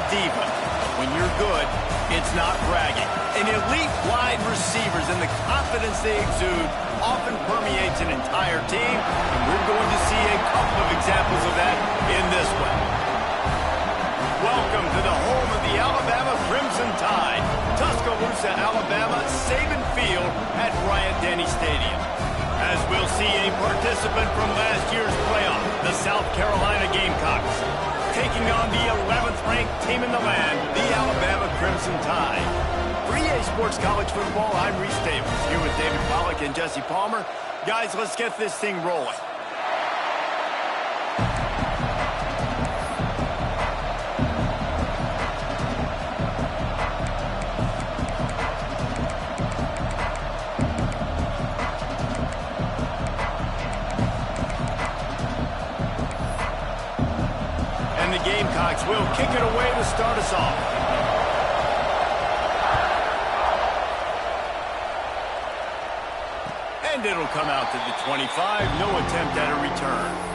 diva. When you're good, it's not bragging. And elite wide receivers and the confidence they exude often permeates an entire team, and we're going to see a couple of examples of that in this one. Welcome to the home of the Alabama Crimson Tide, Tuscaloosa, Alabama, Saban Field at Bryant-Denny Stadium. As we'll see a participant from last year's playoff, the South Carolina Gamecocks, taking on the 11th-ranked team in the land, the Alabama Crimson Tide. For EA Sports College Football, I'm Reese Davis, here with David Pollack and Jesse Palmer. Guys, let's get this thing rolling. And the Gamecocks will kick it away to start us off. And it'll come out to the 25. No attempt at a return.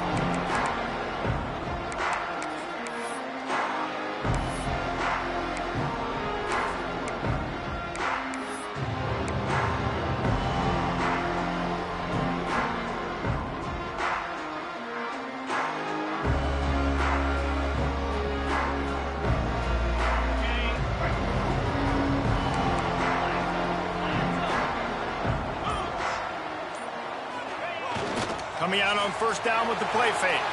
Coming out on first down with the play fake.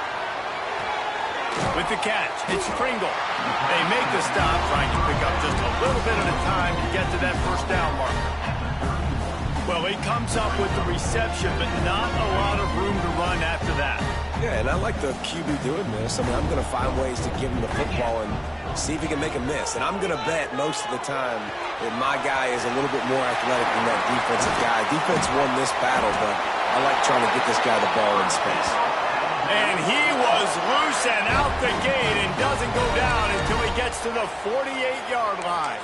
With the catch, it's Pringle. They make the stop, trying to pick up just a little bit at a time to get to that first down marker. Well, he comes up with the reception, but not a lot of room to run after that. Yeah, and I like the QB doing this. I mean, I'm going to find ways to give him the football and see if he can make a miss. And I'm going to bet most of the time that my guy is a little bit more athletic than that defensive guy. Defense won this battle, but I like trying to get this guy the ball in space. And he was loose and out the gate and doesn't go down until he gets to the 48-yard line.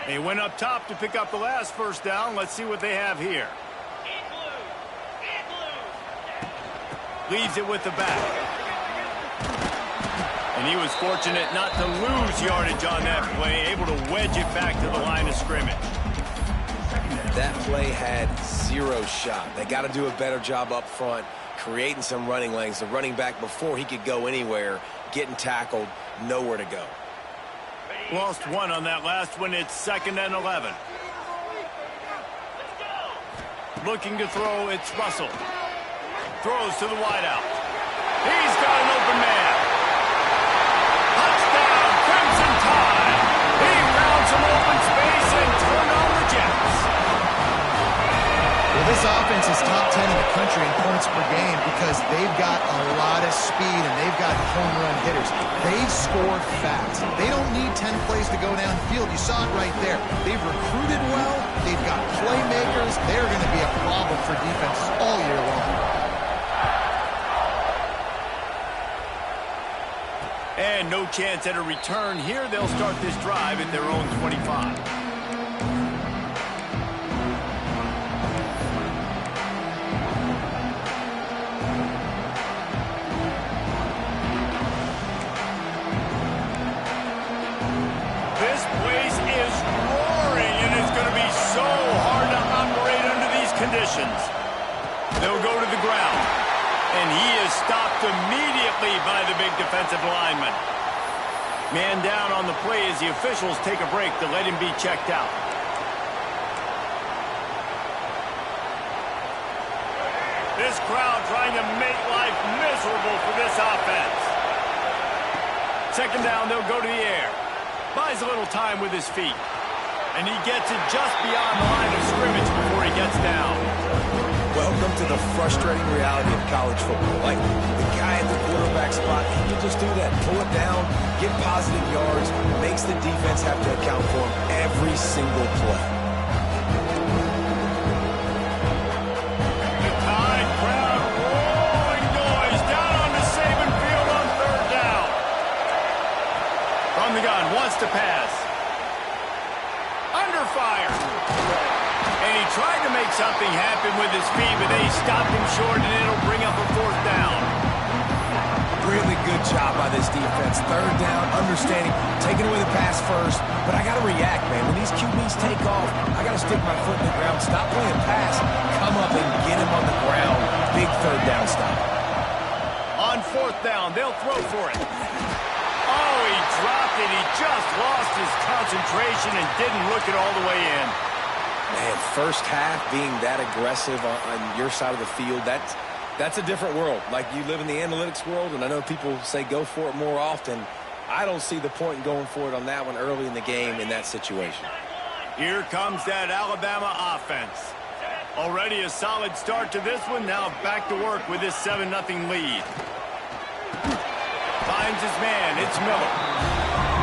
They went up top to pick up the last first down. Let's see what they have here. Leaves it with the back. And he was fortunate not to lose yardage on that play, able to wedge it back to the line of scrimmage. That play had zero shot. They got to do a better job up front, creating some running lanes. The running back, before he could go anywhere, getting tackled, nowhere to go. Lost one on that last one. It's 2nd and 11. Looking to throw, it's Russell. Throws to the wideout. He's got an open man. Touchdown, Crimson Tide. He found some open space and turned on the Jets. Well, this offense is top 10 in the country in points per game because they've got a lot of speed and they've got home run hitters. They score fast. They don't need 10 plays to go downfield. You saw it right there. They've recruited well. They've got playmakers. They're going to be a problem for defenses all year long. And no chance at a return here. They'll start this drive at their own 25. They'll go to the ground. And he is stopped immediately by the big defensive lineman. Man down on the play as the officials take a break to let him be checked out. This crowd trying to make life miserable for this offense. 2nd down, they'll go to the air. Buys a little time with his feet. And he gets it just beyond the line of scrimmage before he gets down. Welcome to the frustrating reality of college football. Like, the guy at the quarterback spot, he can just do that. Pull it down, get positive yards, makes the defense have to account for him every single play. stopped him short, and it'll bring up a fourth down. Really good job by this defense. Third down, understanding, taking away the pass first. But I got to react, man. When these QBs take off, I got to stick my foot in the ground, stop playing pass, come up and get him on the ground. Big third down stop. On fourth down, they'll throw for it. Oh, he dropped it. He just lost his concentration and didn't look it all the way in. Man, first half being that aggressive on your side of the field, that's a different world. Like, you live in the analytics world, and I know people say go for it more often. I don't see the point in going for it on that one early in the game in that situation. Here comes that Alabama offense. Already a solid start to this one. Now back to work with this 7-0 lead. Finds his man. It's Miller.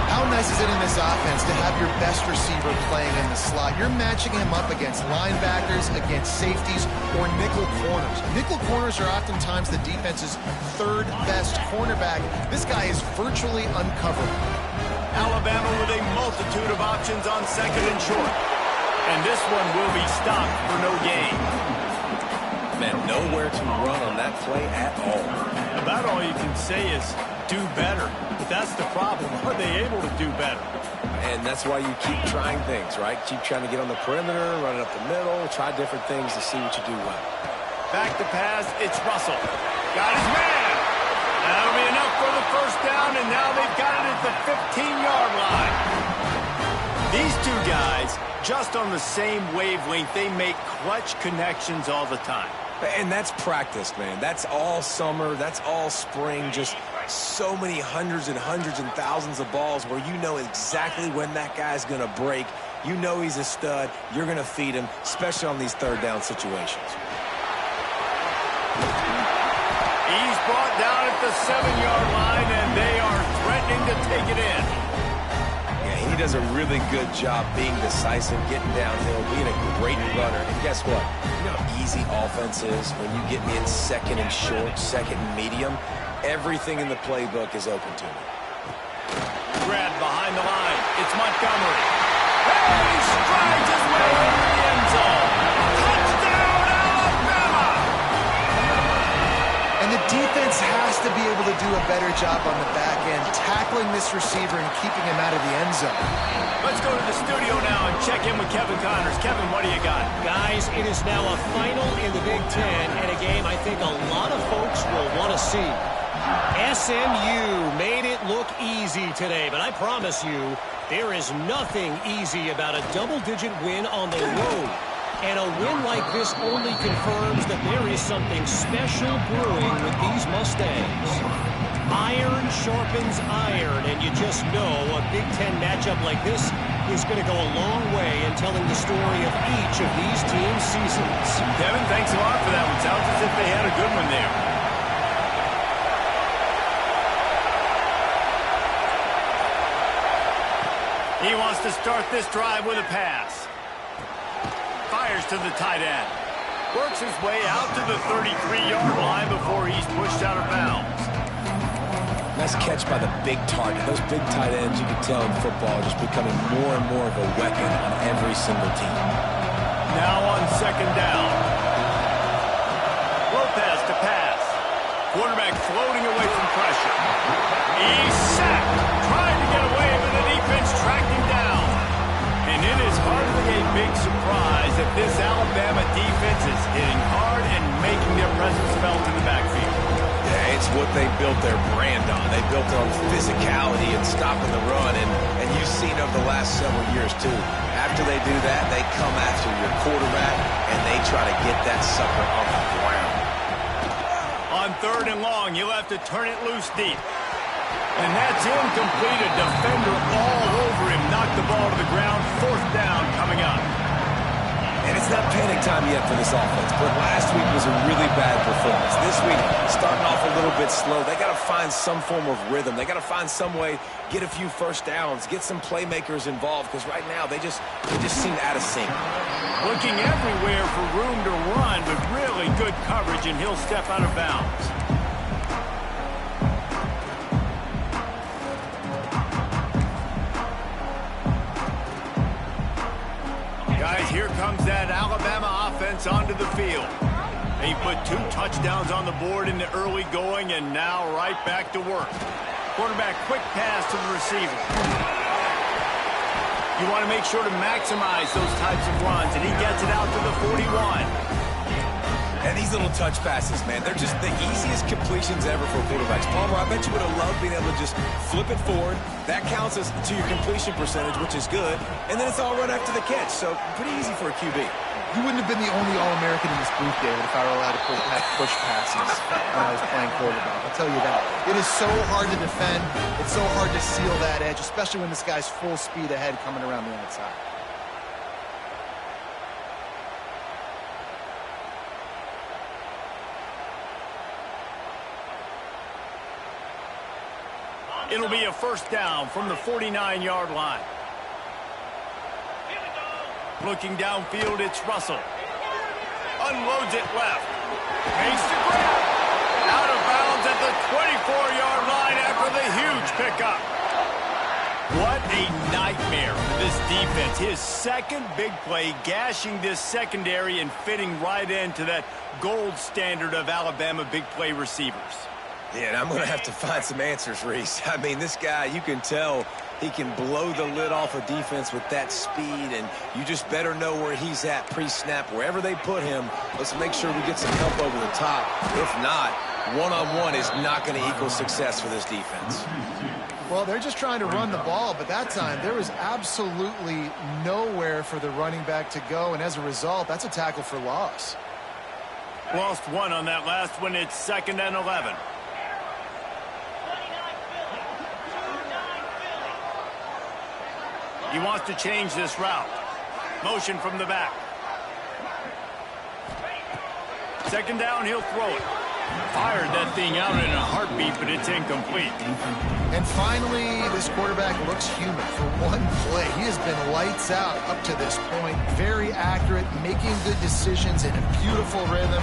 How nice is it in this offense to have your best receiver playing in the slot? You're matching him up against linebackers, against safeties, or nickel corners. Nickel corners are oftentimes the defense's third best cornerback. This guy is virtually uncoverable. Alabama with a multitude of options on second and short. And this one will be stopped for no gain. Man, nowhere to run on that play at all. About all you can say is do better. But that's the problem. Are they able to do better? And that's why you keep trying things, right? Keep trying to get on the perimeter, run it up the middle, try different things to see what you do well. Back to pass, it's Russell. Got his man. That'll be enough for the first down, and now they've got it at the 15-yard line. These two guys, just on the same wavelength, they make clutch connections all the time. And that's practice, man. That's all summer. That's all spring. Just so many hundreds and thousands of balls where you know exactly when that guy's going to break. You know he's a stud. You're going to feed him, especially on these third down situations. He's brought down at the 7-yard line, and they are threatening to take it in. Yeah, he does a really good job being decisive, getting downhill, being a great runner. And guess what? You know how easy offense is when you get in second and short, second and medium. Everything in the playbook is open to me. Grabbed behind the line. It's Montgomery. Hey, he strides his way into the end zone. Touchdown, Alabama! And the defense has to be able to do a better job on the back end, tackling this receiver and keeping him out of the end zone. Let's go to the studio now and check in with Kevin Connors. Kevin, what do you got? Guys, it is now a final in the Big Ten, and a game I think a lot of folks will want to see. SMU made it look easy today, but I promise you, there is nothing easy about a double-digit win on the road. And a win like this only confirms that there is something special brewing with these Mustangs. Iron sharpens iron, and you just know a Big Ten matchup like this is going to go a long way in telling the story of each of these teams' seasons. Kevin, thanks a lot for that one. Sounds as if they had a good one there. He wants to start this drive with a pass. Fires to the tight end. Works his way out to the 33-yard line before he's pushed out of bounds. Nice catch by the big target. Those big tight ends, you can tell in football, are just becoming more and more of a weapon on every single team. Now on second down. Lopez to pass. Quarterback floating away from pressure. He's sacked. Trying to get away, but the defense tracked him down. And it is hardly a big surprise that this Alabama defense is hitting hard and making their presence felt in the backfield. Yeah, it's what they built their brand on. They built it on physicality and stopping the run, and you've seen over the last several years, too. After they do that, they come after your quarterback, and they try to get that sucker on the ground. On third and long, you'll have to turn it loose deep. And that's incomplete. A defender all over him. Knocked the ball to the ground. Fourth down coming up. And it's not panic time yet for this offense, but last week was a really bad performance. This week, starting off a little bit slow. They got to find some form of rhythm. They got to find some way, get a few first downs, get some playmakers involved, because right now they just seem out of sync. Looking everywhere for room to run, but really good coverage, and he'll step out of bounds. Guys, here comes that Alabama offense onto the field. He put 2 touchdowns on the board in the early going, and now right back to work. Quarterback quick pass to the receiver. You want to make sure to maximize those types of runs, and he gets it out to the 41. And these little touch passes, man, they're just the easiest completions ever for quarterbacks. Palmer, I bet you would have loved being able to just flip it forward. That counts as to your completion percentage, which is good. And then it's all run after the catch, so pretty easy for a QB. You wouldn't have been the only All-American in this booth, David, if I were allowed to push passes when I was playing quarterback. I'll tell you that. It is so hard to defend. It's so hard to seal that edge, especially when this guy's full speed ahead coming around the outside. It'll be a first down from the 49-yard line. Looking downfield, it's Russell. Unloads it left. Makes the grab. Out of bounds at the 24-yard line after the huge pickup. What a nightmare for this defense. His second big play, gashing this secondary and fitting right into that gold standard of Alabama big play receivers. Yeah, and I'm going to have to find some answers, Reese. I mean, this guy, you can tell he can blow the lid off a defense with that speed, and you just better know where he's at pre-snap. Wherever they put him, let's make sure we get some help over the top. If not, one-on-one is not going to equal success for this defense. Well, they're just trying to run the ball, but that time there was absolutely nowhere for the running back to go, and as a result, that's a tackle for loss. Lost 1 on that last one. It's 2nd and 11. He wants to change this route. Motion from the back. 2nd down, he'll throw it. Fired that thing out in a heartbeat, but it's incomplete. And finally, this quarterback looks human for one play. He has been lights out up to this point. Very accurate, making good decisions in a beautiful rhythm.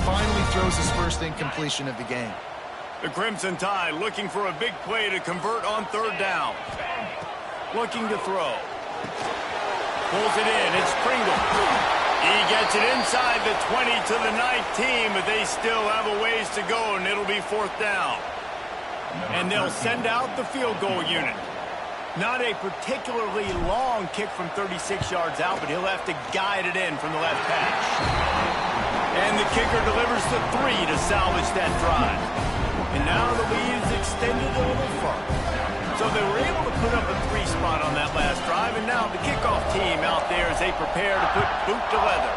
Finally throws his first incompletion of the game. The Crimson Tide looking for a big play to convert on 3rd down. Looking to throw. Pulls it in. It's Pringle. He gets it inside the 20 to the 19, but they still have a ways to go, and it'll be 4th down. And they'll send out the field goal unit. Not a particularly long kick from 36 yards out, but he'll have to guide it in from the left hash. And the kicker delivers the 3 to salvage that drive. And now the lead is extended a little further. So they were able to put up a 3 spot on that last drive, and now the kickoff team out there as they prepare to put boot to leather.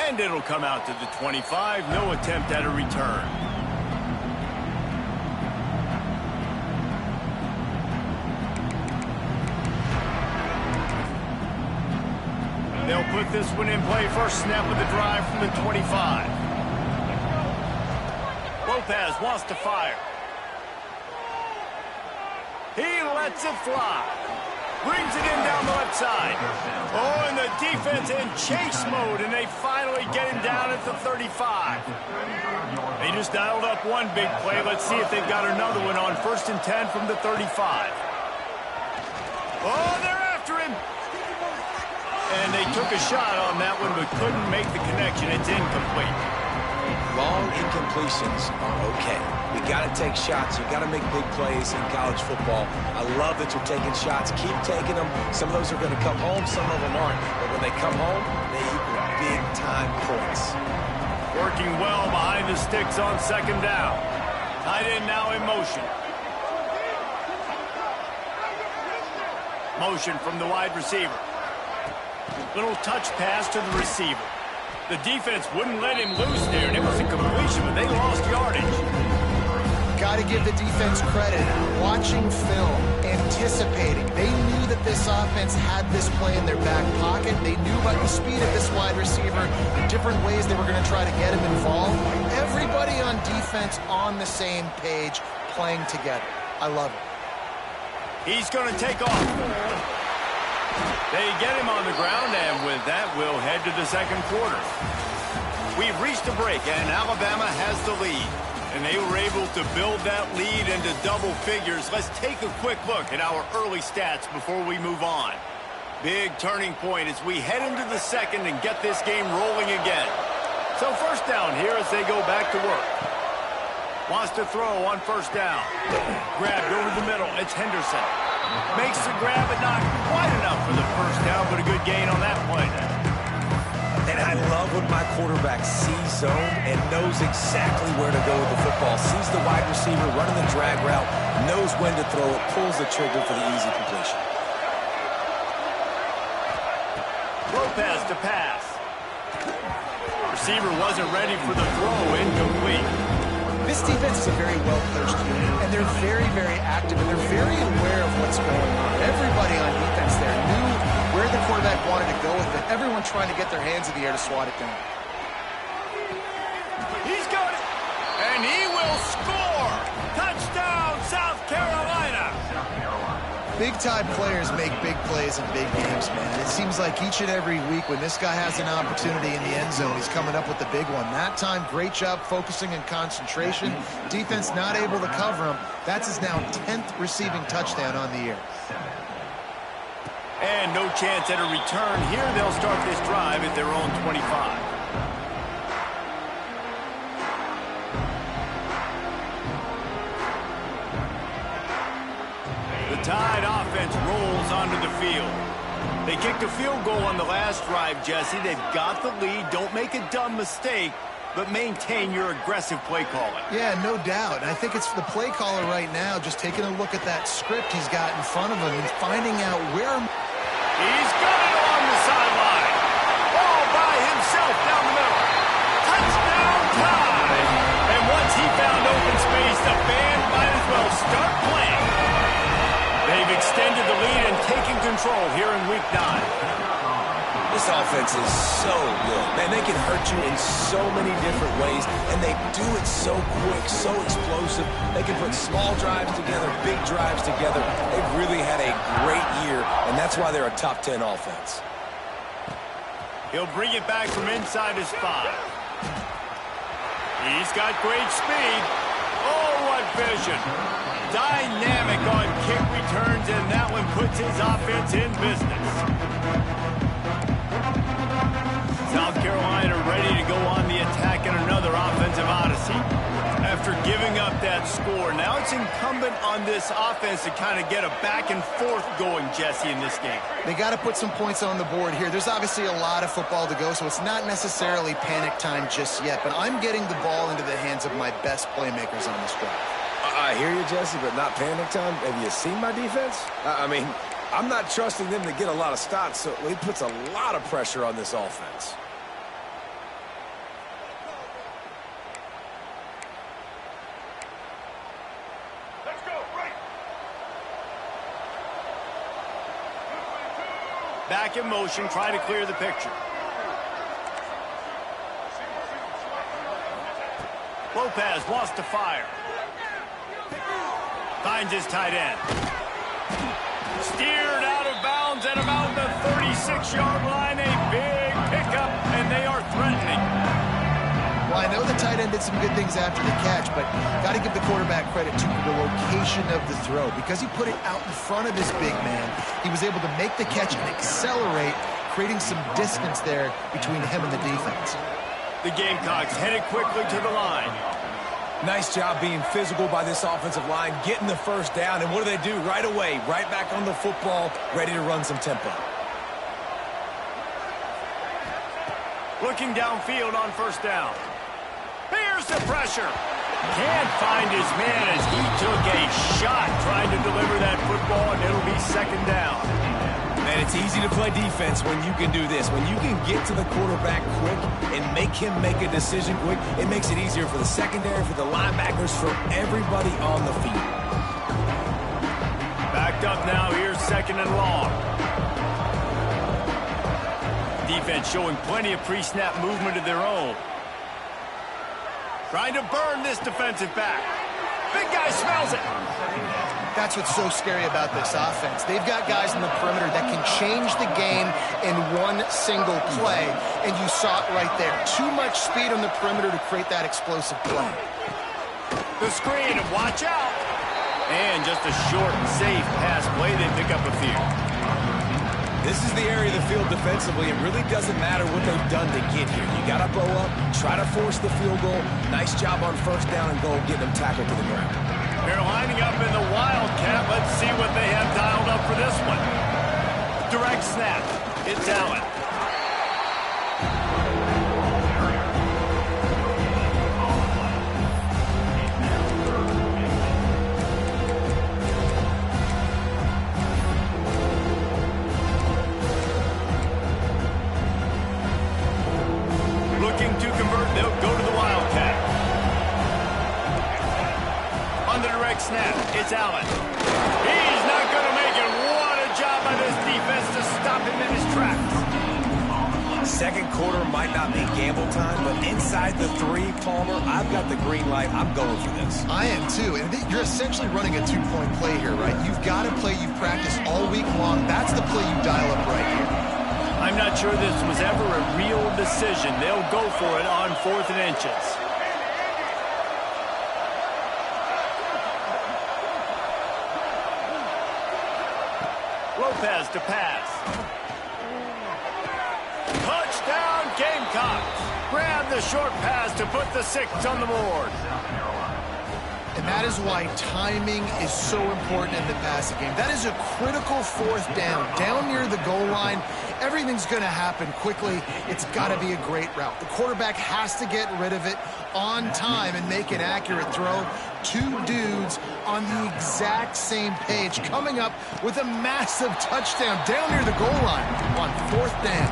And it'll come out to the 25. No attempt at a return. They'll put this one in play. First snap of the drive from the 25. Lopez wants to fire. He lets it fly. Brings it in down the left side. Oh, and the defense in chase mode, and they finally get him down at the 35. They just dialed up one big play. Let's see if they've got another one on 1st and 10 from the 35. Oh, they're after him. And they took a shot on that one, but couldn't make the connection. It's incomplete. Long incompletions are okay. We got to take shots. You got to make big plays in college football. I love that you're taking shots. Keep taking them. Some of those are going to come home. Some of them aren't. But when they come home, they equal big-time points. Working well behind the sticks on 2nd down. Tight end now in motion. Motion from the wide receiver. Little touch pass to the receiver. The defense wouldn't let him loose there, and it was a completion, but they lost yardage. Got to give the defense credit. Watching film, anticipating. They knew that this offense had this play in their back pocket. They knew about the speed of this wide receiver, the different ways they were going to try to get him involved. Everybody on defense on the same page, playing together. I love it. He's going to take off. They get him on the ground, and with that, we'll head to the 2nd quarter. We've reached a break, and Alabama has the lead. And they were able to build that lead into double figures. Let's take a quick look at our early stats before we move on. Big turning point as we head into the second and get this game rolling again. So first down here as they go back to work. Wants to throw on first down. Grabbed over the middle. It's Henderson. Makes the grab, but not quite enough for the first down, but a good gain on that play. And I love when my quarterback sees zone and knows exactly where to go with the football. Sees the wide receiver running the drag route, knows when to throw it, pulls the trigger for the easy completion. Lopez to pass. Receiver wasn't ready for the throw, incomplete. This defense is a very well-coached unit, and they're very, very active, and they're very aware of what's going on. Everybody on defense there knew where the quarterback wanted to go with it. Everyone trying to get their hands in the air to swat it down. He's got it, and he will score. Touchdown, South Carolina. Big-time players make big plays in big games, man. It seems like each and every week when this guy has an opportunity in the end zone, he's coming up with the big one. That time, great job focusing and concentration. Defense not able to cover him. That's his now 10th receiving touchdown on the year. And no chance at a return here. They'll start this drive at their own 25. The Tide offense rolls onto the field. They kicked a field goal on the last drive, Jesse. They've got the lead. Don't make a dumb mistake, but maintain your aggressive play calling. Yeah, no doubt. And I think it's the play caller right now just taking a look at that script he's got in front of him and finding out where... He's got it along the sideline. All by himself down the middle. Touchdown Tide! And once he found open space, the band might as well start playing. They've extended the lead and taken control here in Week 9. This offense is so good. Man, they can hurt you in so many different ways, and they do it so quick, so explosive. They can put small drives together, big drives together. They've really had a great year, and that's why they're a top 10 offense. He'll bring it back from inside his 5. He's got great speed. Oh, what vision. Dynamic on kick returns, and that one puts his offense in business. South Carolina ready to go on the attack in another offensive odyssey. After giving up that score, now it's incumbent on this offense to kind of get a back and forth going, Jesse, in this game. They got to put some points on the board here. There's obviously a lot of football to go, so it's not necessarily panic time just yet, but I'm getting the ball into the hands of my best playmakers on this drive. I hear you, Jesse, but not panic time. Have you seen my defense? I mean, I'm not trusting them to get a lot of stops, so it puts a lot of pressure on this offense. Let's go, right. Back in motion, try to clear the picture. Lopez wants to fire. Finds his tight end. Steered out of bounds at about the 36-yard line. A big pickup, and they are threatening. Well, I know the tight end did some good things after the catch, but got to give the quarterback credit to the location of the throw. Because he put it out in front of his big man, he was able to make the catch and accelerate, creating some distance there between him and the defense. The Gamecocks headed quickly to the line. Nice job being physical by this offensive line, getting the first down, and what do? Right away, right back on the football, ready to run some tempo. Looking downfield on first down. Here's the pressure. Can't find his man as he took a shot trying to deliver that football, and it'll be second down. Man, it's easy to play defense when you can do this. When you can get to the quarterback quick and make him make a decision quick, it makes it easier for the secondary, for the linebackers, for everybody on the field. Backed up now, here's second and long. Defense showing plenty of pre-snap movement of their own. Trying to burn this defensive back. Big guy smells it. That's what's so scary about this offense. They've got guys in the perimeter that can change the game in one single play, and you saw it right there. Too much speed on the perimeter to create that explosive play. The screen, and watch out. And just a short, safe pass play. They pick up a few. This is the area of the field defensively. It really doesn't matter what they've done to get here. You got to bow up, try to force the field goal. Nice job on first down and goal, getting them tackled to the ground. They're lining up in the Wildcat. Let's see what they have dialed up for this one. Direct snap. It's Allen. Looking to convert, they'll go to the Wildcat. On the direct snap, it's Allen. He's not going to make it. What a job by this defense to stop him in his tracks. Second quarter might not be gamble time, but inside the 3, Palmer, I've got the green light. I'm going for this. I am too, and you're essentially running a 2-point play here, right? You've got to play you've practiced all week long. That's the play you dial up right here. I'm not sure this was ever a real decision. They'll go for it on 4th and inches. Lopez to pass. Touchdown Gamecocks. Grab the short pass to put the 6 on the board. And that is why timing is so important in the passing game. That is a critical 4th down. Down near the goal line, everything's going to happen quickly. It's got to be a great route. The quarterback has to get rid of it on time and make an accurate throw. 2 dudes on the exact same page, coming up with a massive touchdown down near the goal line on 4th down.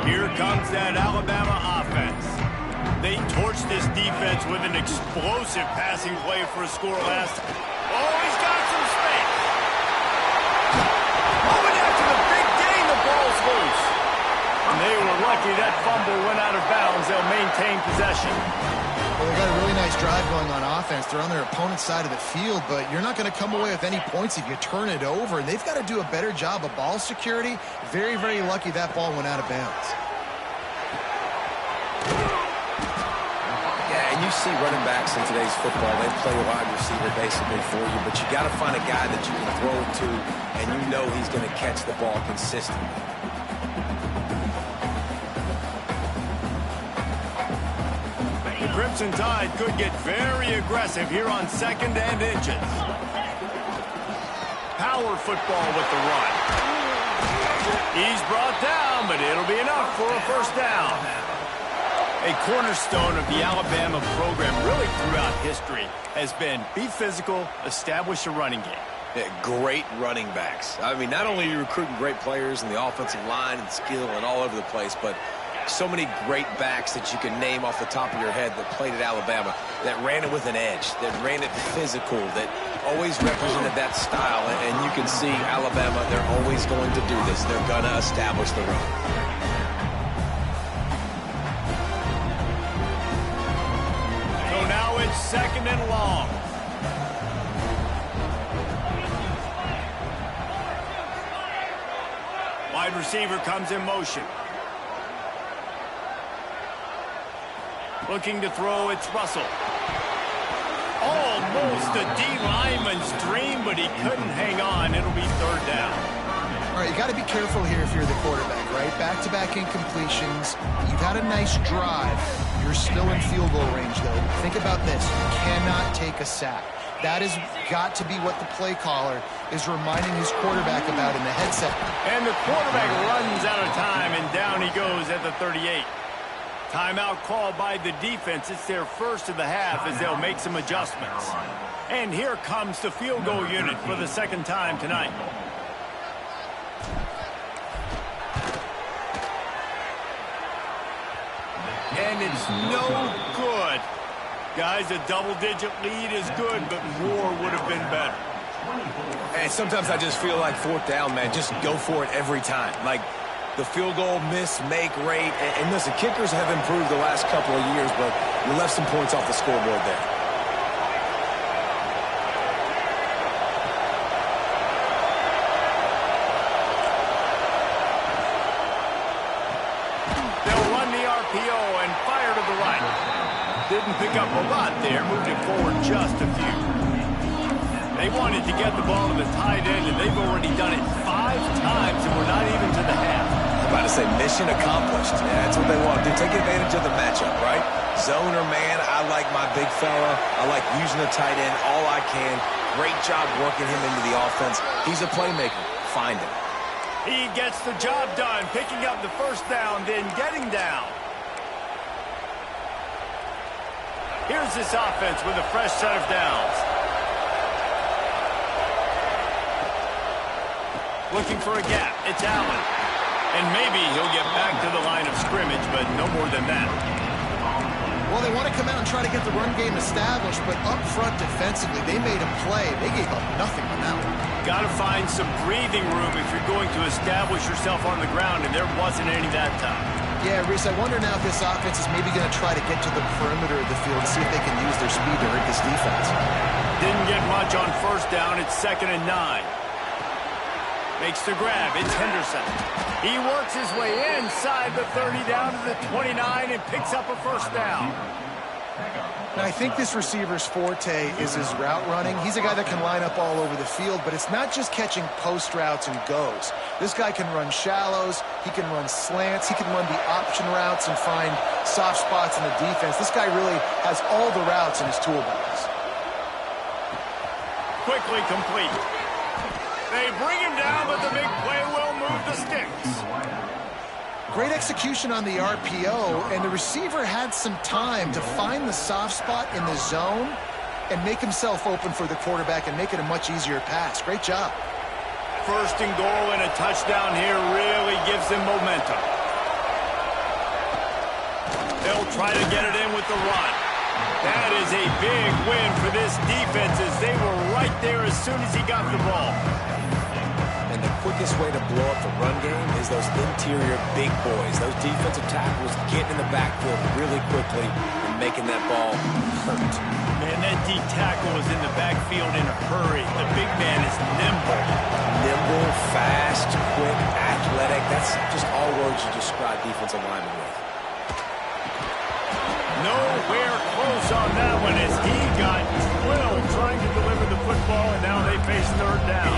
Here comes that Alabama offense. They torched this defense with an explosive passing play for a score last time. Oh, he's got some space. Oh, and after the big gain, the ball's loose. And they were lucky that fumble went out of bounds. They'll maintain possession. Well, they got a really nice drive going on offense. They're on their opponent's side of the field, but you're not going to come away with any points if you turn it over. And they've got to do a better job of ball security. Very, very lucky that ball went out of bounds. Yeah, and you see running backs in today's football, they play a wide receiver basically for you, but you got to find a guy that you can throw it to, and you know he's going to catch the ball consistently. The Crimson Tide could get very aggressive here on 2nd and inches. Power football with the run. He's brought down, but it'll be enough for a first down. A cornerstone of the Alabama program really throughout history has been be physical, establish a running game. Yeah, great running backs. I mean, not only are you recruiting great players in the offensive line and skill and all over the place, but so many great backs that you can name off the top of your head that played at Alabama, that ran it with an edge, that ran it physical, that always represented that style. And you can see Alabama, they're always going to do this. They're going to establish the run. So now it's 2nd and long. Wide receiver comes in motion. Looking to throw, it's Russell. Almost a D-lineman's dream, but he couldn't hang on. It'll be 3rd down. All right, you got to be careful here if you're the quarterback, right? Back-to-back incompletions. You've had a nice drive. You're still in field goal range, though. Think about this. You cannot take a sack. That has got to be what the play caller is reminding his quarterback about in the headset. And the quarterback runs out of time, and down he goes at the 38. Timeout called by the defense. It's their first of the half as they'll make some adjustments. And here comes the field goal unit for the 2nd time tonight. And it's no good. Guys, a double-digit lead is good, but more would have been better. And sometimes I just feel like 4th down, man, just go for it every time. Like, the field goal miss-make rate. And listen, kickers have improved the last couple of years, but you left some points off the scoreboard there. RPO and fire to the right. Didn't pick up a lot there, moved it forward just a few. They wanted to get the ball to the tight end, and they've already done it 5 times, and we're not even to the half. I'm about to say mission accomplished. Yeah, that's what they want to do. Take advantage of the matchup, right? Zone or man, I like my big fella. I like using the tight end all I can. Great job working him into the offense. He's a playmaker. Find him. He gets the job done, picking up the first down, then getting down. Here's this offense with a fresh set of downs. Looking for a gap. It's Allen. And maybe he'll get back to the line of scrimmage, but no more than that. Well, they want to come out and try to get the run game established, but up front defensively, they made a play. They gave up nothing on that one. Got to find some breathing room if you're going to establish yourself on the ground, and there wasn't any that time. Yeah, Reese, I wonder now if this offense is maybe going to try to get to the perimeter of the field and see if they can use their speed to hurt this defense. Didn't get much on first down. It's 2nd and 9. Makes the grab. It's Henderson. He works his way inside the 30 down to the 29 and picks up a first down. Now, I think this receiver's forte is his route running. He's a guy that can line up all over the field, but it's not just catching post routes and goes. This guy can run shallows. He can run slants. He can run the option routes and find soft spots in the defense. This guy really has all the routes in his toolbox. Quickly complete. They bring him down, but the big play will move the sticks. Great execution on the RPO, and the receiver had some time to find the soft spot in the zone and make himself open for the quarterback and make it a much easier pass. Great job. 1st and goal and a touchdown here really gives them momentum. They'll try to get it in with the run. That is a big win for this defense as they were right there as soon as he got the ball. And the quickest way to blow up the run game is those interior big boys. Those defensive tackles getting in the backfield really quickly and making that ball hurt. Man, that D tackle is in the backfield in a hurry. The big man is nimble. Nimble, fast, quick, athletic. That's just all words you describe defensive linemen with. Nowhere close on that one as he got drilled trying to deliver the football, and now they face 3rd down.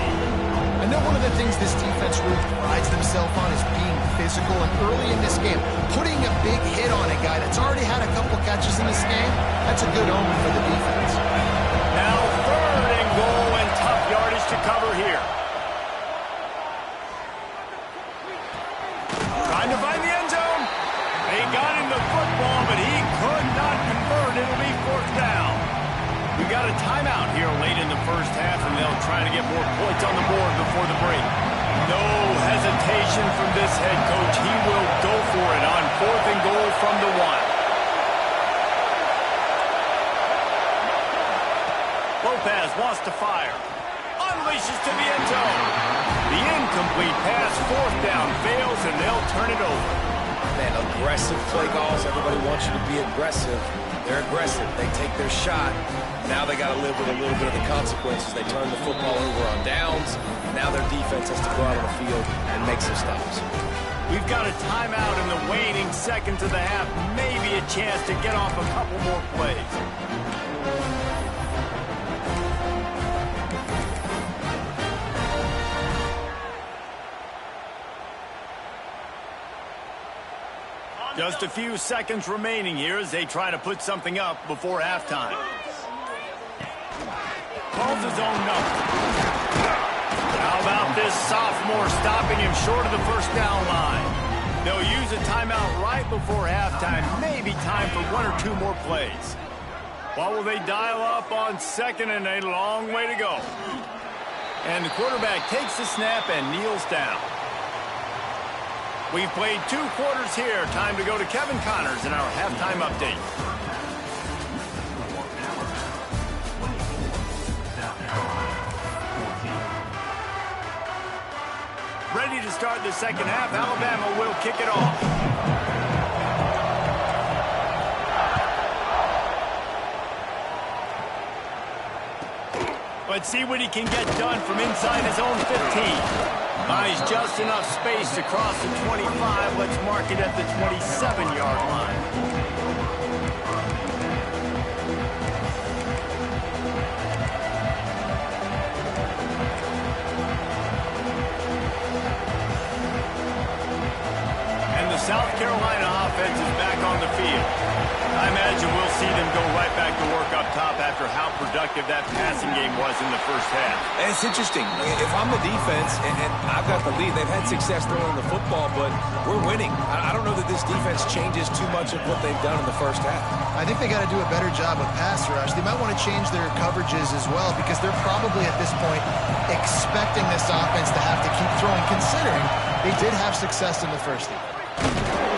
I know one of the things this defense really prides themselves on is being physical, and early in this game, putting a big hit on a guy that's already had a couple catches in this game, that's a good omen for the defense. Now 3rd and goal and tough yardage to cover here. Trying to find the end zone. They got him the football, but he could not convert. It'll be 4th down. We got a timeout here late in the first half, and they'll try to get more points on the board before the break. No hesitation from this head coach. He will go for it on 4th and goal from the 1. Lopez wants to fire. Unleashes to the end zone. The incomplete pass, 4th down, fails, and they'll turn it over. Man, aggressive play calls. Everybody wants you to be aggressive. They're aggressive. They take their shot. Now they got to live with a little bit of the consequences. They turn the football over on downs. Now their defense has to go out on the field and make some stops. We've got a timeout in the waning seconds of the half. Maybe a chance to get off a couple more plays. Just a few seconds remaining here as they try to put something up before halftime. Calls his own number. How about this sophomore stopping him short of the first down line? They'll use a timeout right before halftime. Maybe time for 1 or 2 more plays. What will they dial up on 2nd and a long way to go? And the quarterback takes the snap and kneels down. We've played 2 quarters here. Time to go to Kevin Connors in our halftime update. Ready to start the second half. Alabama will kick it off. Let's see what he can get done from inside his own 15. Buys just enough space to cross the 25. Let's mark it at the 27-yard line. And the South Carolina offense is back on the field. I imagine we'll see them go right back to work up top after how productive that passing game was in the first half. It's interesting. If I'm the defense and I've got the lead, they've had success throwing the football, but we're winning. I don't know that this defense changes too much of what they've done in the first half. I think they got to do a better job of pass rush. They might want to change their coverages as well because they're probably at this point expecting this offense to have to keep throwing, considering they did have success in the first half.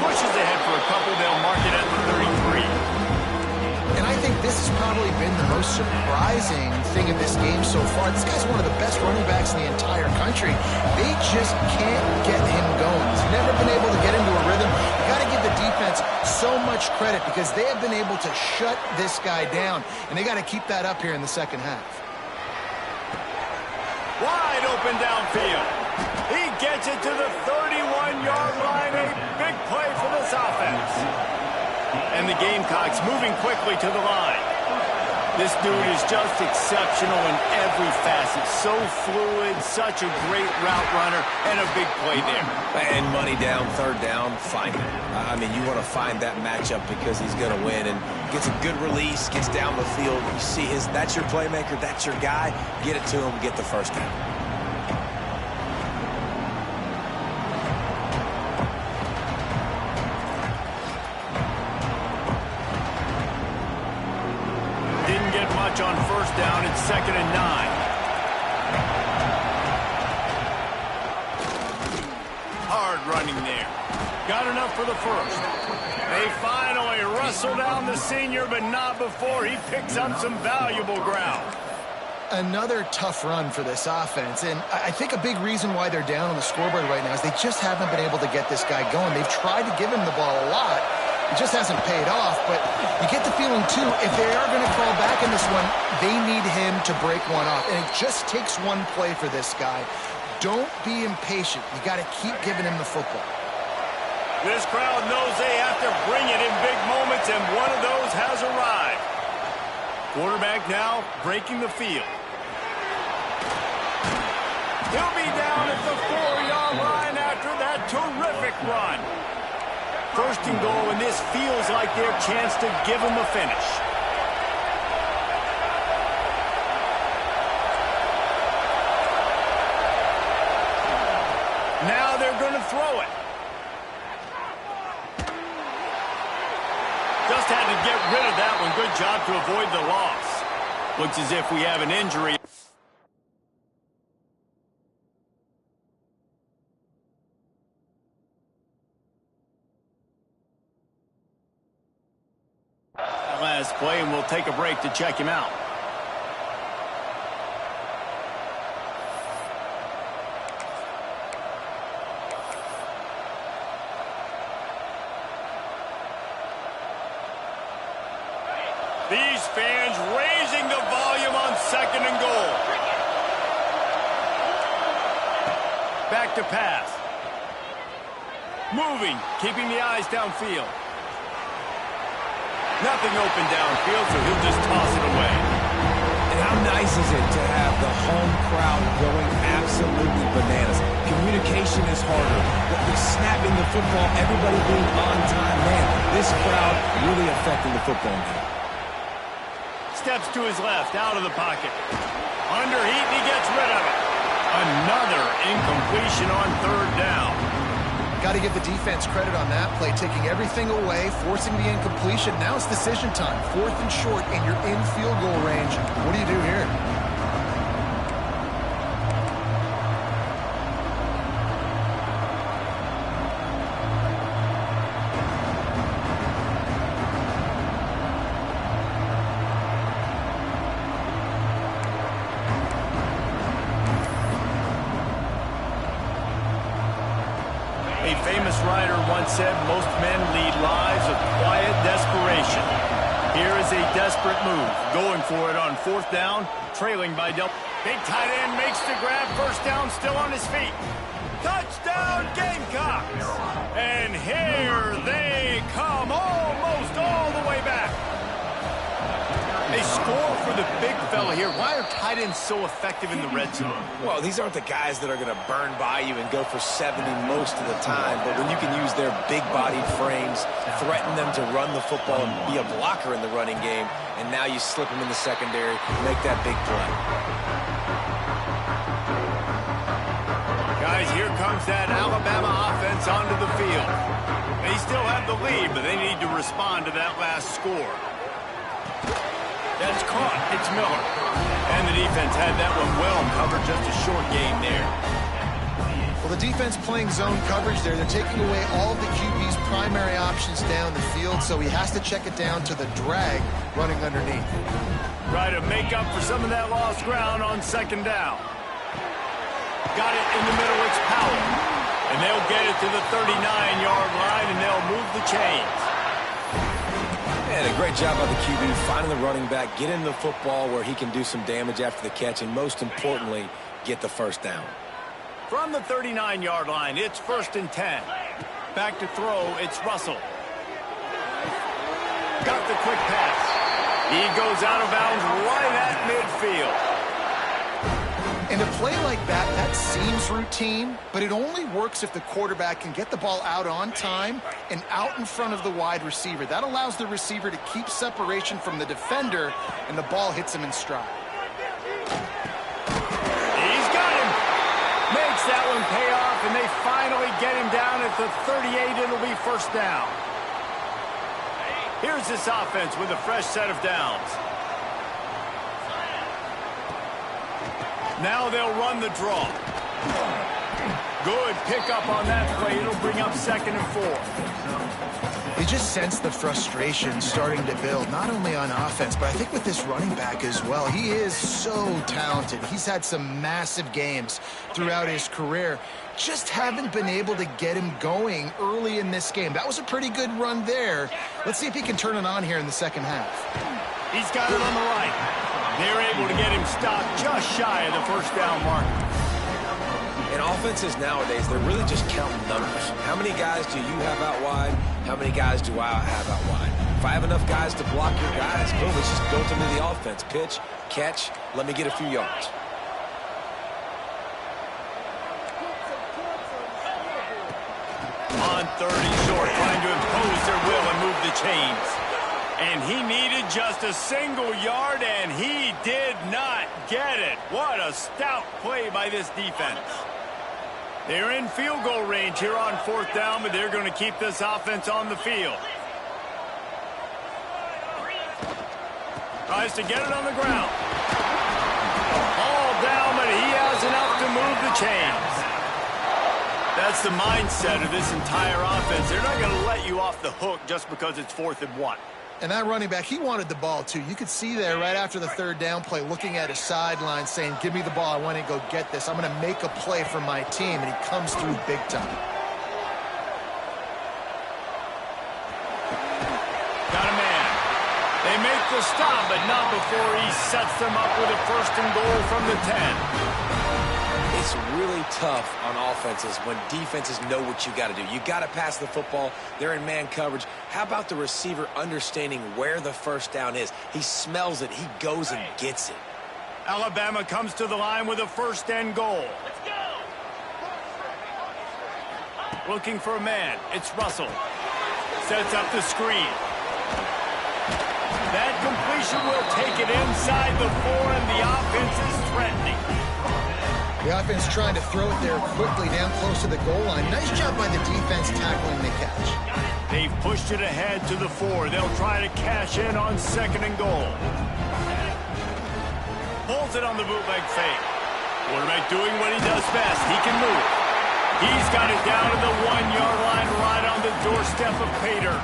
Pushes ahead for a couple. They'll mark it at the 33. And I think this has probably been the most surprising thing in this game so far. This guy's one of the best running backs in the entire country. They just can't get him going. He's never been able to get into a rhythm. You got to give the defense so much credit because they have been able to shut this guy down, and they got to keep that up here in the second half. Wide open downfield. He gets it to the 31-yard line. A big play for this offense. And the Gamecocks moving quickly to the line. This dude is just exceptional in every facet. So fluid, such a great route runner, and a big play there. And money down, third down, find him. I mean, you want to find that matchup because he's going to win and gets a good release, gets down the field. You see that's your playmaker, that's your guy. Get it to him, get the first down. On first down, it's 2nd and 9. Hard running there. Got enough for the first. They finally wrestle down the senior, but not before he picks up some valuable ground. Another tough run for this offense, and I think a big reason why they're down on the scoreboard right now is they just haven't been able to get this guy going. They've tried to give him the ball a lot. It just hasn't paid off, but you get the feeling, too, if they are going to fall back in this one, they need him to break one off. And it just takes one play for this guy. Don't be impatient. You got to keep giving him the football. This crowd knows they have to bring it in big moments, and one of those has arrived. Quarterback now breaking the field. He'll be down at the 4-yard line after that terrific run. First and goal, and this feels like their chance to give them a finish. Now they're going to throw it. Just had to get rid of that one. Good job to avoid the loss. Looks as if we have an injury. Last play, and we'll take a break to check him out. These fans raising the volume on 2nd and goal. Back to pass. Moving, keeping the eyes downfield. Nothing open downfield, so he'll just toss it away. And how nice is it to have the home crowd going absolutely bananas? Communication is harder. The snapping the football, everybody being on time. Man, this crowd really affecting the football game. Steps to his left, out of the pocket. Under heat, and he gets rid of it. Another incompletion on 3rd down. Got to give the defense credit on that play, taking everything away, forcing the incompletion. Now it's decision time. 4th and short, and you're in field goal range. What do you do here? A famous writer once said, most men lead lives of quiet desperation. Here is a desperate move, going for it on 4th down, trailing by double. Big tight end makes the grab. First down, still on his feet. Touchdown, Gamecocks! And here they come, almost all the way back. They score for the big fella here. Why are tight ends so effective in the red zone? Well, these aren't the guys that are going to burn by you and go for 70 most of the time, but when you can use their big-bodied frames, threaten them to run the football and be a blocker in the running game, and now you slip them in the secondary, make that big play. Guys, here comes that Alabama offense onto the field. They still have the lead, but they need to respond to that last score. That's caught. It's Miller. And the defense had that one well covered. Just a short game there. Well, the defense playing zone coverage there. They're taking away all of the QB's primary options down the field, so he has to check it down to the drag running underneath. Try to make up for some of that lost ground on second down. Got it in the middle. It's Powell. And they'll get it to the 39-yard line, and they'll move the chains. And a great job by the QB finding the running back, getting the football where he can do some damage after the catch, and most importantly, get the first down. From the 39-yard line, it's 1st and 10. Back to throw, it's Russell. Got the quick pass. He goes out of bounds right at midfield. And a play like that, that seems routine, but it only works if the quarterback can get the ball out on time and out in front of the wide receiver. That allows the receiver to keep separation from the defender, and the ball hits him in stride. He's got him. Makes that one pay off, and they finally get him down at the 38. It'll be first down. Here's this offense with a fresh set of downs. Now they'll run the draw. Good pickup on that play. It'll bring up 2nd and 4. You just sense the frustration starting to build, not only on offense, but I think with this running back as well. He is so talented. He's had some massive games throughout his career. Just haven't been able to get him going early in this game. That was a pretty good run there. Let's see if he can turn it on here in the second half. He's got it on the right. They're able to get him stopped just shy of the first down mark. In offenses nowadays, they're really just counting numbers. How many guys do you have out wide? How many guys do I have out wide? If I have enough guys to block your guys, boom, it's just built into the offense. Pitch, catch, let me get a few yards. On 30 short, trying to impose their will and move the chains. And he needed just a single yard, and he did not get it. What a stout play by this defense. They're in field goal range here on 4th down, but they're going to keep this offense on the field. Tries to get it on the ground. All down, but he has enough to move the chains. That's the mindset of this entire offense. They're not going to let you off the hook just because it's 4th and 1. And that running back, he wanted the ball, too. You could see there right after the 3rd down play, looking at his sideline, saying, give me the ball. I want to go get this. I'm going to make a play for my team. And he comes through big time. Got a man. They make the stop, but not before he sets them up with a 1st and goal from the 10. It's really tough on offenses when defenses know what you got to do. You got to pass the football. They're in man coverage. How about the receiver understanding where the first down is? He smells it. He goes and gets it. Alabama comes to the line with a 1st and goal. Looking for a man. It's Russell. Sets up the screen. That completion will take it inside the 4, and the offense is threatening. The offense trying to throw it there quickly down close to the goal line. Nice job by the defense tackling the catch. They've pushed it ahead to the 4. They'll try to cash in on 2nd and goal. Pulls it on the bootleg fake. Quarterback doing what he does best. He can move. He's got it down to the 1-yard line right on the doorstep of Pater.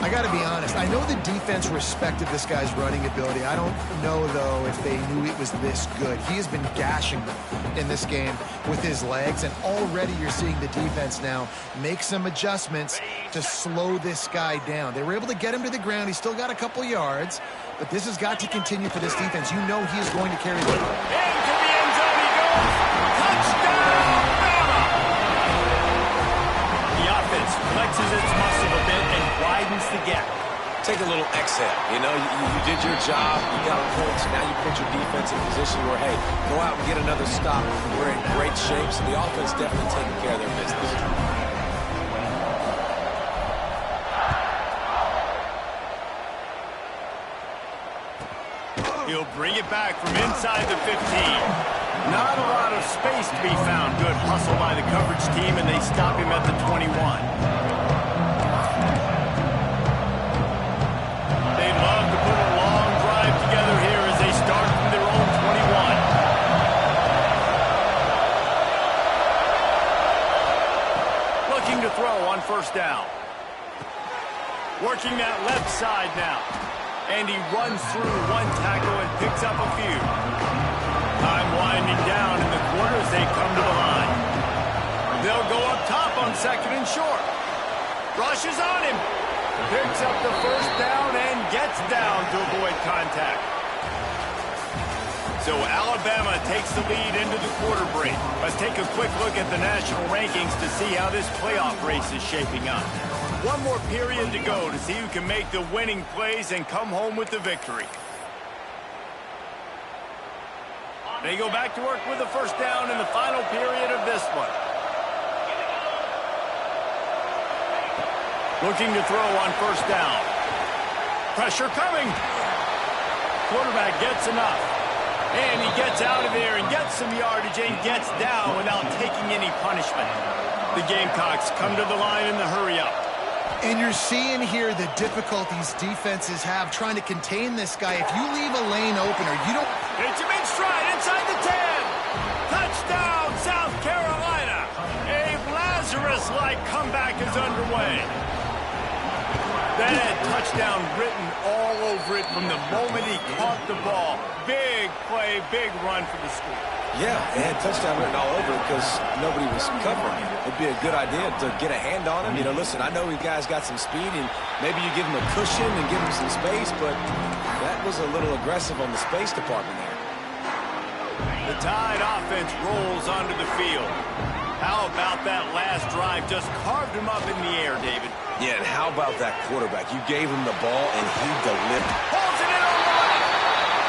I got to be honest. I know the defense respected this guy's running ability. I don't know, though, if they knew it was this good. He has been gashing them. in this game with his legs, and already you're seeing the defense now make some adjustments to slow this guy down. They were able to get him to the ground. He's still got a couple yards, but this has got to continue for this defense. You know he is going to carry the ball. Into the end zone he goes. Touchdown, Bama! The offense flexes its muscle a bit and widens the gap. Take a little exhale. You know, you did your job. You got points. Now you put your defense in a position where, hey, go out and get another stop. We're in great shape, so the offense definitely taking care of their business. He'll bring it back from inside the 15. Not a lot of space to be found. Good hustle by the coverage team, and they stop him at the 21. They'd love to put a long drive together here as they start from their own 21. Looking to throw on first down. Working that left side now. And he runs through one tackle and picks up a few. Time winding down in the quarter as they come to the line. They'll go up top on second and short. Rushes on him. Picks up the first down and gets down to avoid contact. So Alabama takes the lead into the quarter break. Let's take a quick look at the national rankings to see how this playoff race is shaping up. One more period to go to see who can make the winning plays and come home with the victory. They go back to work with the first down in the final period of this one. Looking to throw on first down. Pressure coming. Quarterback gets enough. And he gets out of there and gets some yardage and gets down without taking any punishment. The Gamecocks come to the line in the hurry-up. And you're seeing here the difficulties defenses have trying to contain this guy. If you leave a lane open or you don't... It's him in stride inside the 10. Touchdown, South Carolina. A Lazarus-like comeback is underway. That had touchdown written all over it from the moment he caught the ball. Big play, big run for the school. Yeah, it had touchdown written all over it because nobody was covering him. It'd be a good idea to get a hand on him. You know, listen, I know you guys got some speed, and maybe you give him a cushion and give him some space, but that was a little aggressive on the space department there. The Tide offense rolls onto the field. How about that last drive? Just carved him up in the air, David. Yeah, and how about that quarterback? You gave him the ball, and he delivered. Pulls it in on the left.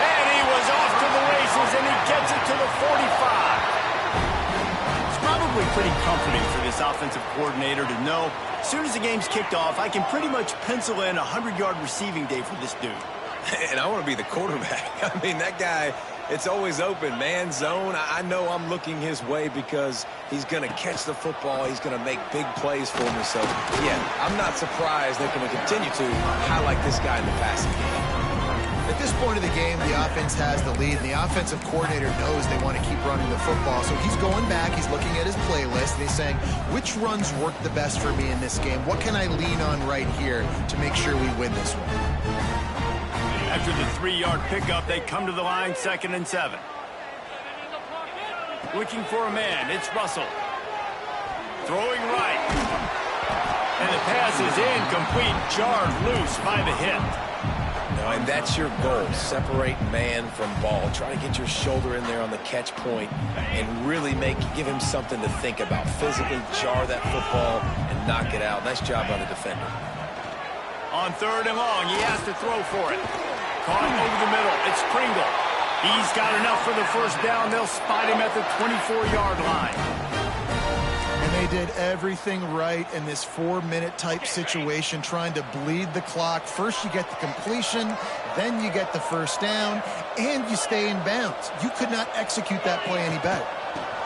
And he was off to the races, and he gets it to the 45. It's probably pretty comforting for this offensive coordinator to know as soon as the game's kicked off, I can pretty much pencil in a 100-yard receiving day for this dude. And I want to be the quarterback. I mean, that guy, it's always open, man, zone. I know I'm looking his way because he's going to catch the football. He's going to make big plays for me. So, yeah, I'm not surprised they're going to continue to highlight this guy in the passing game. At this point of the game, the offense has the lead, and the offensive coordinator knows they want to keep running the football. So he's going back, he's looking at his playlist, and he's saying, which runs work the best for me in this game? What can I lean on right here to make sure we win this one? After the 3-yard pickup, they come to the line, 2nd and 7. Looking for a man, it's Russell. Throwing right. And the pass is incomplete, jarred loose by the hit. No, and that's your goal, separate man from ball. Try to get your shoulder in there on the catch point and really give him something to think about. Physically jar that football and knock it out. Nice job by the defender. On 3rd and long, he has to throw for it. Caught over the middle. It's Pringle. He's got enough for the first down. They'll spot him at the 24-yard line. And they did everything right in this 4-minute type situation, trying to bleed the clock. First you get the completion, then you get the first down, and you stay in bounds. You could not execute that play any better.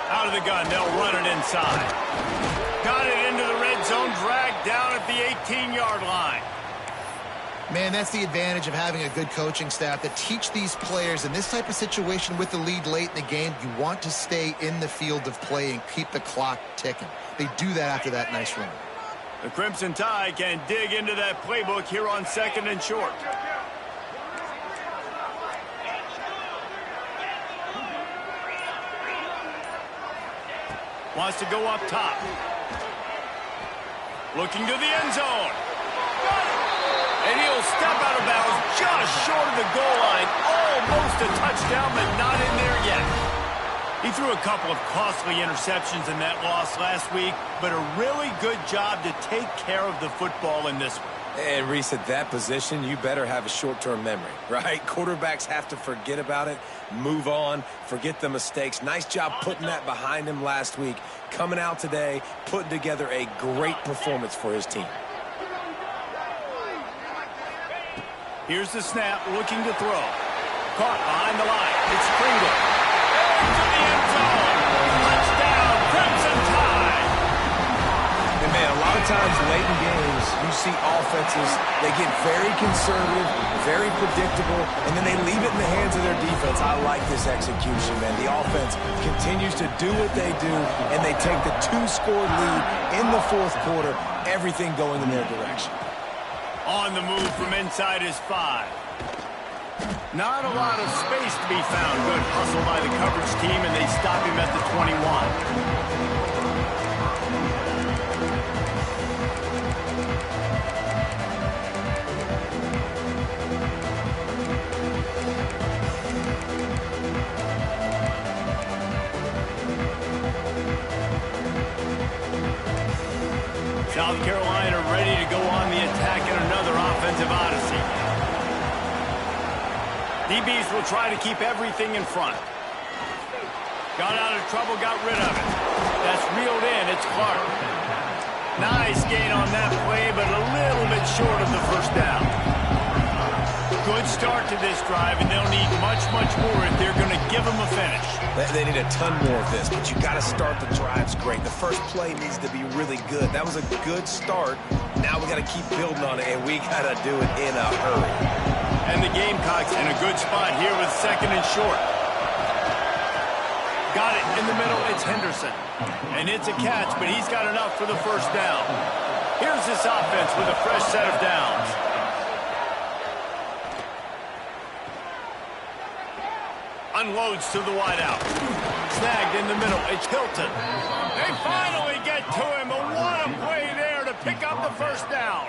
Out of the gun, they'll run it inside. Got it into the red zone, dragged down at the 18-yard line. Man, that's the advantage of having a good coaching staff that teach these players in this type of situation with the lead late in the game, you want to stay in the field of play and keep the clock ticking. They do that after that nice run. The Crimson Tide can dig into that playbook here on 2nd and short. Wants to go up top. Looking to the end zone. And he'll step out of bounds just short of the goal line. Almost a touchdown, but not in there yet. He threw a couple of costly interceptions in that loss last week, but a really good job to take care of the football in this one. And Reese, at that position, you better have a short-term memory, right? Quarterbacks have to forget about it, move on, forget the mistakes. Nice job putting that behind him last week. Coming out today, putting together a great performance for his team. Here's the snap, looking to throw. Caught behind the line. It's Kringle. To the end zone. Touchdown, Crimson Tide. And man, a lot of times late in games, you see offenses, they get very conservative, very predictable, and then they leave it in the hands of their defense. I like this execution, man. The offense continues to do what they do, and they take the 2-score lead in the fourth quarter, everything going in their direction. On the move from inside his 5. Not a lot of space to be found. Good hustle by the coverage team, and they stop him at the 21. South Carolina ready to go on the attack in another offensive odyssey. DBs will try to keep everything in front. Got out of trouble, got rid of it. That's reeled in. It's Clark. Nice gain on that play, but a little bit short of the first down. Good start to this drive, and they'll need much, much more if they're going to give them a finish. They need a ton more of this, but you got to start the drives great. The first play needs to be really good. That was a good start. Now we got to keep building on it, and we got to do it in a hurry. And the Gamecocks in a good spot here with second and short. Got it in the middle. It's Henderson. And it's a catch, but he's got enough for the first down. Here's this offense with a fresh set of downs. Unloads to the wideout. Snagged in the middle. It's Hilton. They finally get to him. But what a play there to pick up the first down.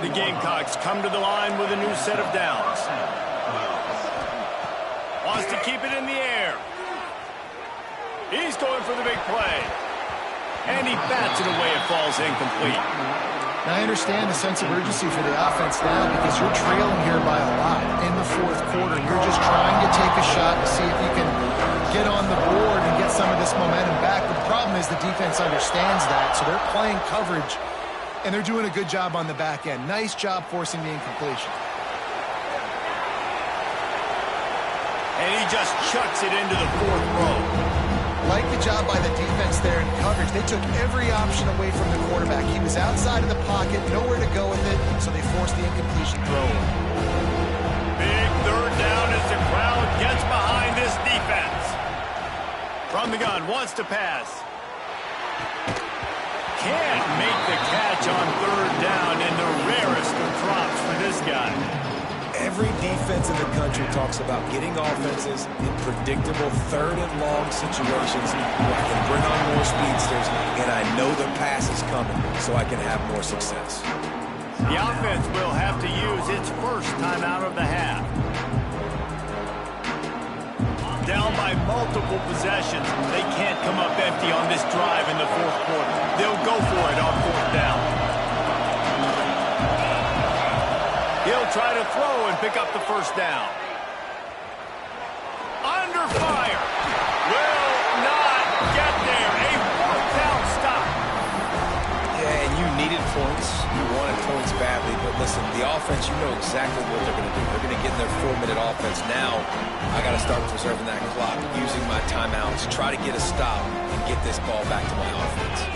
The Gamecocks come to the line with a new set of downs. Wants to keep it in the air. He's going for the big play. And he bats it away. It falls incomplete. Now, I understand the sense of urgency for the offense now because you're trailing here by a lot in the fourth quarter. You're just trying to take a shot to see if you can get on the board and get some of this momentum back. But the problem is the defense understands that, so they're playing coverage, and they're doing a good job on the back end. Nice job forcing the incompletion. And he just chucks it into the fourth row. Like the job by the defense there in coverage. They took every option away from the quarterback. He was outside of the pocket, nowhere to go with it, so they forced the incompletion throw. Big third down as the crowd gets behind this defense. From the gun, wants to pass. Can't make the catch on third down in the rarest of drops for this guy. Every defense in the country talks about getting offenses in predictable third and long situations where I can bring on more speedsters and I know the pass is coming so I can have more success. The offense will have to use its first time out of the half. Down by multiple possessions, they can't come up empty on this drive in the fourth quarter. They'll go for it on fourth down. He'll try to throw and pick up the first down. Under fire. Will not get there. A fourth down stop. Yeah, and you needed points. You wanted points badly. But listen, the offense, you know exactly what they're going to do. They're going to get in their 4-minute offense. Now, I got to start preserving that clock, using my timeouts, try to get a stop, and get this ball back to my offense.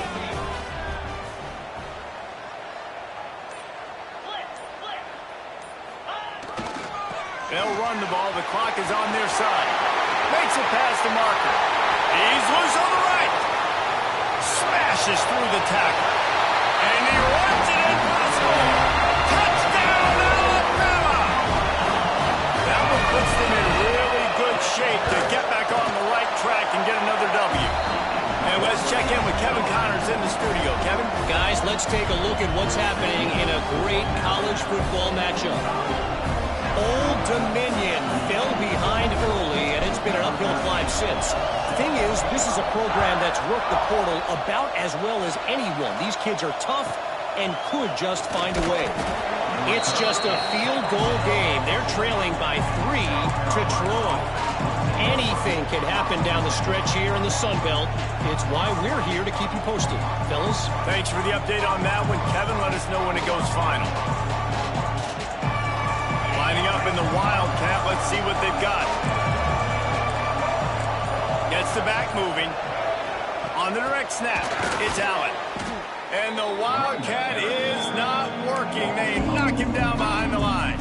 They'll run the ball. The clock is on their side. Makes it past the marker. He's loose on the right. Smashes through the tackle. And he runs it in for the score. Touchdown, Alabama! That one puts them in really good shape to get back on the right track and get another W. And as with Kevin Connors in the studio. Kevin? Guys, let's take a look at what's happening in a great college football matchup. Old Dominion fell behind early, and it's been an uphill climb since. The thing is, this is a program that's worked the portal about as well as anyone. These kids are tough and could just find a way. It's just a field goal game. They're trailing by 3 to Troy. Anything can happen down the stretch here in the Sun Belt. It's why we're here to keep you posted. Fellas? Thanks for the update on that one, Kevin. Let us know when it goes final. Lining up in the Wildcat. Let's see what they've got. Gets the back moving. On the direct snap, it's Allen. And the Wildcat is not working. They knock him down behind the line.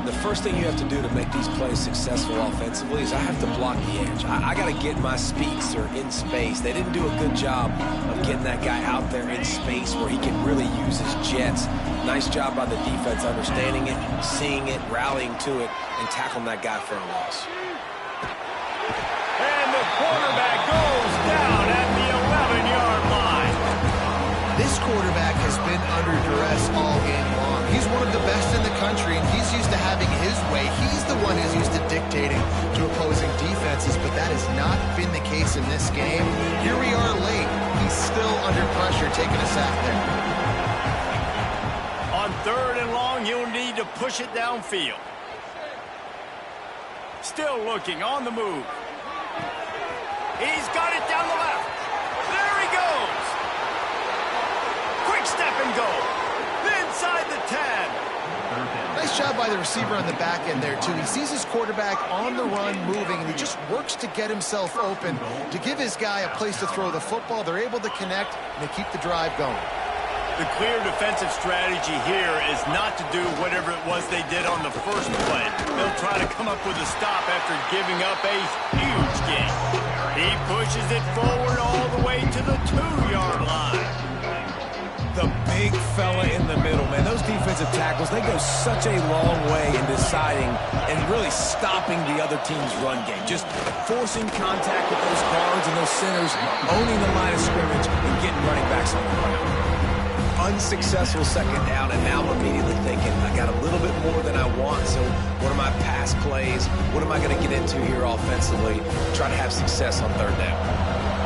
The first thing you have to do to make these plays successful offensively is I have to block the edge. I got to get my speedster in space. They didn't do a good job of getting that guy out there in space where he can really use his jets. Nice job by the defense understanding it, seeing it, rallying to it, and tackling that guy for a loss. And the quarterback goes down at the 11-yard line. This quarterback has been under duress all game long. He's one of the best in the country, and he's used to having his way. He's the one who's used to dictating to opposing defenses, but that has not been the case in this game. Here we are late. He's still under pressure, taking a sack there. On 3rd and long, you'll need to push it downfield. Still looking on the move. He's got it down the left. There he goes. Quick step and go. Inside the 10. Nice job by the receiver on the back end there, too. He sees his quarterback on the run moving, and he just works to get himself open to give his guy a place to throw the football. They're able to connect, and they keep the drive going. The clear defensive strategy here is not to do whatever it was they did on the first play. They'll try to come up with a stop after giving up a huge gain. He pushes it forward all the way to the 2-yard line. The big fella in the middle, man. Those defensive tackles, they go such a long way in deciding and really stopping the other team's run game. Just forcing contact with those guards and those centers, owning the line of scrimmage, and getting running backs on the ground. Unsuccessful second down, and now I'm immediately thinking, I got a little bit more than I want, so what are my pass plays? What am I going to get into here offensively? Try to have success on 3rd down.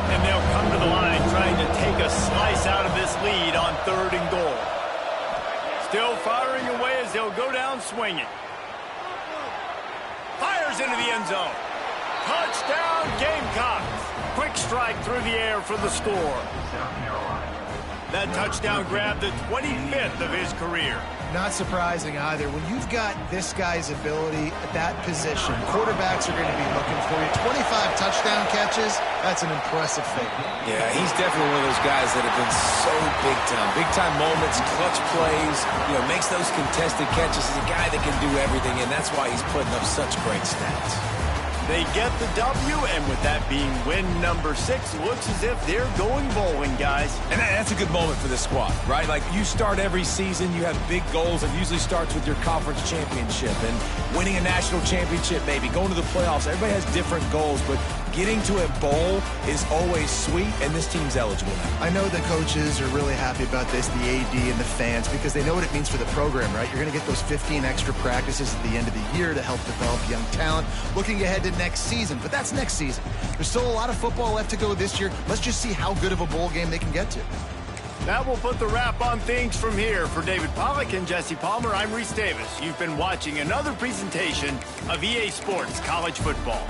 And they'll come to the line trying to take a slice out of this lead on 3rd and goal. Still firing away as they'll go down swinging. Fires into the end zone. Touchdown, Gamecocks. Quick strike through the air for the score. That touchdown grabbed the 25th of his career. Not surprising either. When you've got this guy's ability at that position, quarterbacks are going to be looking for you. 25 touchdown catches, that's an impressive thing. Yeah, he's definitely one of those guys that have been so big time. Big time moments, clutch plays, makes those contested catches. He's a guy that can do everything, and that's why he's putting up such great stats. They get the W, and with that being win number 6, looks as if they're going bowling, guys. And that's a good moment for this squad, right? Like, you start every season, you have big goals. It usually starts with your conference championship and winning a national championship, maybe going to the playoffs. Everybody has different goals, but getting to a bowl is always sweet, and this team's eligible now. I know the coaches are really happy about this, the AD and the fans, because they know what it means for the program, right? You're going to get those 15 extra practices at the end of the year to help develop young talent. Looking ahead to next season, but that's next season. There's still a lot of football left to go this year. Let's just see how good of a bowl game they can get to. That will put the wrap on things from here. For David Pollack and Jesse Palmer, I'm Reese Davis. You've been watching another presentation of EA Sports College Football.